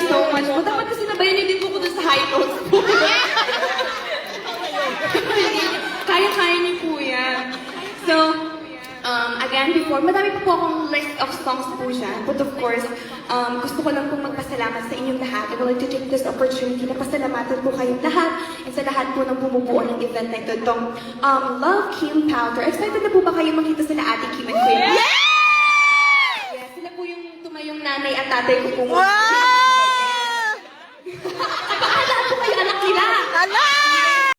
you so much po. Dapat kasi nabayan niyo din po ko dun sa high notes po. Kaya-kaya niyo po yan. So, again, before, madami po akong list of songs po siya. But of course, gusto ko lang pong magpasalamat sa inyong lahat. I would like to take this opportunity na pasalamatan po kayong lahat at sa lahat po ng bumubuo ng event na ito. Itong Love Kim Powder. Excited na po ba kayo makita sila Ate Kim and Kuya? Yeah! Yes, sila po yung tumayong nanay at tatay ko po. Wow! Kapag po kayo anak nila. Ala!